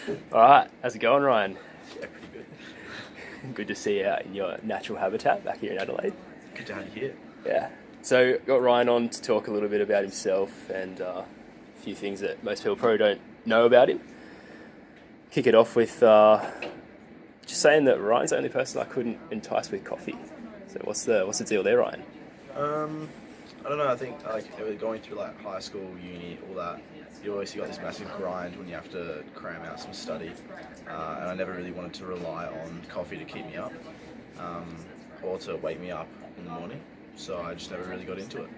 All right, how's it going, Ryan? Yeah, pretty good. Good to see you out in your natural habitat back here in Adelaide. Good to have you here. Yeah. So got Ryan on to talk a little bit about himself and a few things that most people probably don't know about him. Kick it off with just saying that Ryan's the only person I couldn't entice with coffee. So what's the deal there, Ryan? I don't know. I think like going through like high school, uni, all that. You always got this massive grind when you have to cram out some study, and I never really wanted to rely on coffee to keep me up, or to wake me up in the morning. So I just never really got into it.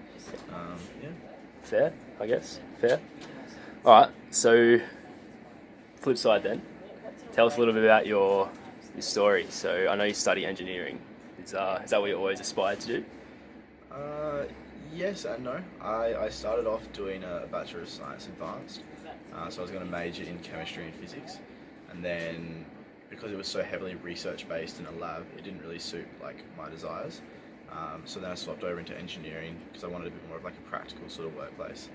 Yeah. Fair, I guess. Fair. All right. So flip side then. Tell us a little bit about your story. So I know you study engineering. Is that what you always aspired to do? Yes and no. I started off doing a Bachelor of Science Advanced, so I was going to major in chemistry and physics, and then because it was so heavily research based in a lab, it didn't really suit like my desires. So then I swapped over into engineering because I wanted a bit more of like a practical sort of workplace,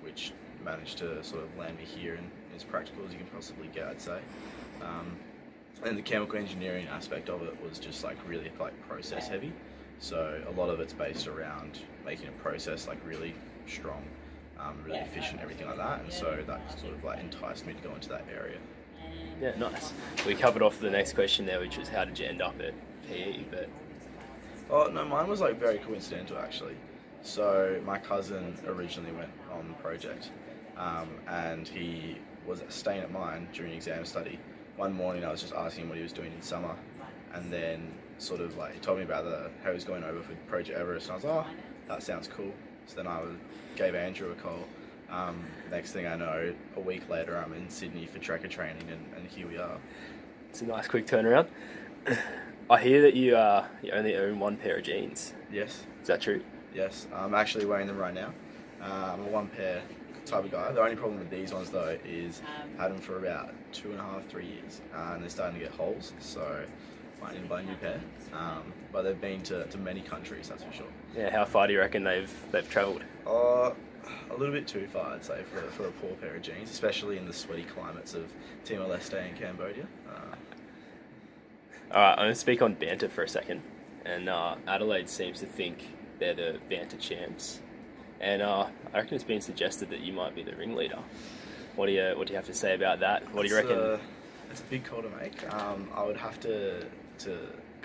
which managed to sort of land me here and as practical as you can possibly get, I'd say. And the chemical engineering aspect of it was just like really like process heavy. So a lot of it's based around making a process like really strong, really efficient, everything like that. And so that sort of like enticed me to go into that area. Yeah, nice. We covered off the next question there, which was how did you end up at PE? But Oh no, mine was like very coincidental actually. So my cousin originally went on the project, and he was staying at mine during exam study. One morning I was just asking him what he was doing in summer, and then sort of like he told me about how he was going over for Project Everest, and I was like, oh, that sounds cool. So then gave Andrew a call. Next thing I know, a week later I'm in Sydney for tracker training, and here we are. it's a nice quick turnaround. I hear that you only own one pair of jeans. Yes, Is that true? yes. I'm actually wearing them right now. I'm a one pair type of guy. The only problem with these ones though is I had them for about 2.5, 3 years, and they're starting to get holes. So might need to buy a new pair. But they've been to many countries, that's for sure. Yeah. How far do you reckon they've travelled? A little bit too far, I'd say, for a poor pair of jeans, especially in the sweaty climates of Timor-Leste and Cambodia. All right. I'm going to speak on banter for a second, and Adelaide seems to think they're the banter champs, and I reckon it's been suggested that you might be the ringleader. What do you have to say about that? What do you reckon? It's a big call to make. I would have to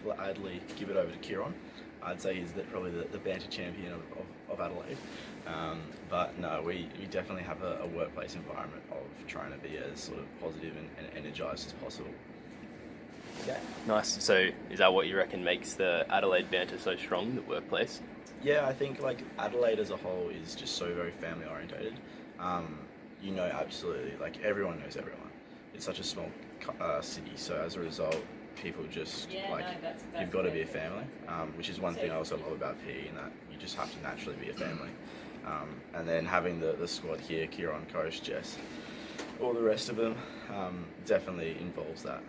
gladly give it over to Kieran. I'd say he's probably the banter champion of Adelaide. But no, we definitely have a workplace environment of trying to be as sort of positive and energised as possible. Yeah. Nice. So is that what you reckon makes the Adelaide banter so strong, the workplace? Yeah, I think like Adelaide as a whole is just so very family orientated. Absolutely, like everyone knows everyone. It's such a small city, so as a result, people just you've got to be a family, which is one thing I also love about PE, in that you just have to naturally be a family. And then having the squad here, Kieran, Coach, Jess, all the rest of them, definitely involves that.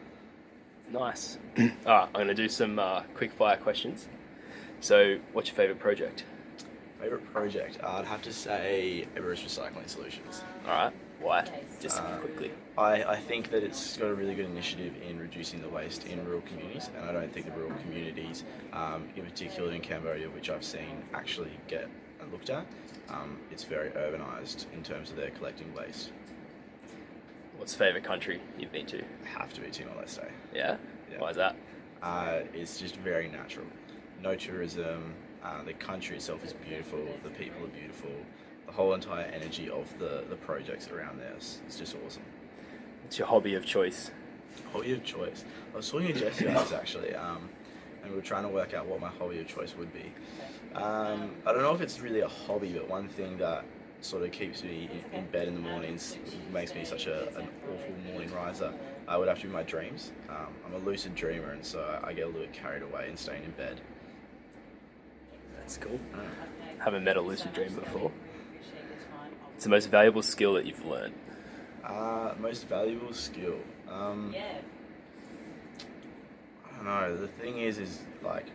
Nice. All right. I'm going to do some quick fire questions. So, what's your favourite project? Favorite project? I'd have to say Everest Recycling Solutions. All right. Why? Just quickly. I think that it's got a really good initiative in reducing the waste in rural communities, and I don't think the rural communities, in particular in Cambodia, which I've seen actually get looked at, it's very urbanised in terms of their collecting waste. What's your favourite country you've been to? Have to be Timor-Leste. Yeah? Yeah. Why is that? It's just very natural. No tourism. The country itself is beautiful. The people are beautiful. The whole entire energy of the projects around there is just awesome. What's your hobby of choice? Hobby of choice. I was talking to Jess about this actually, and we were trying to work out what my hobby of choice would be. I don't know if it's really a hobby, but one thing that sort of keeps me in bed in the mornings, makes me such an awful morning riser, would have to be my dreams. I'm a lucid dreamer, and so I get a little bit carried away in staying in bed. That's cool. Haven't met a lucid dreamer before. It's the most valuable skill that you've learned. Most valuable skill. I don't know. The thing is like,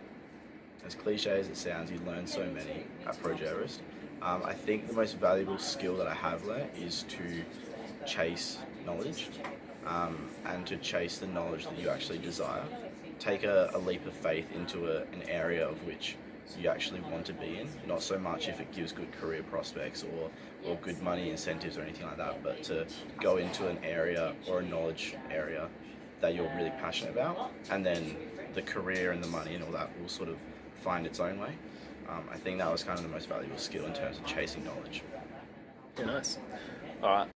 as cliche as it sounds, you learn so many at Project Everest. I think the most valuable skill that I have learned is to chase knowledge. and to chase the knowledge that you actually desire. Take a leap of faith into an area of which you actually want to be in, not so much if it gives good career prospects or good money incentives or anything like that, but to go into an area or a knowledge area that you're really passionate about, and then the career and the money and all that will sort of find its own way. I think that was kind of the most valuable skill in terms of chasing knowledge. Yeah, nice. All right.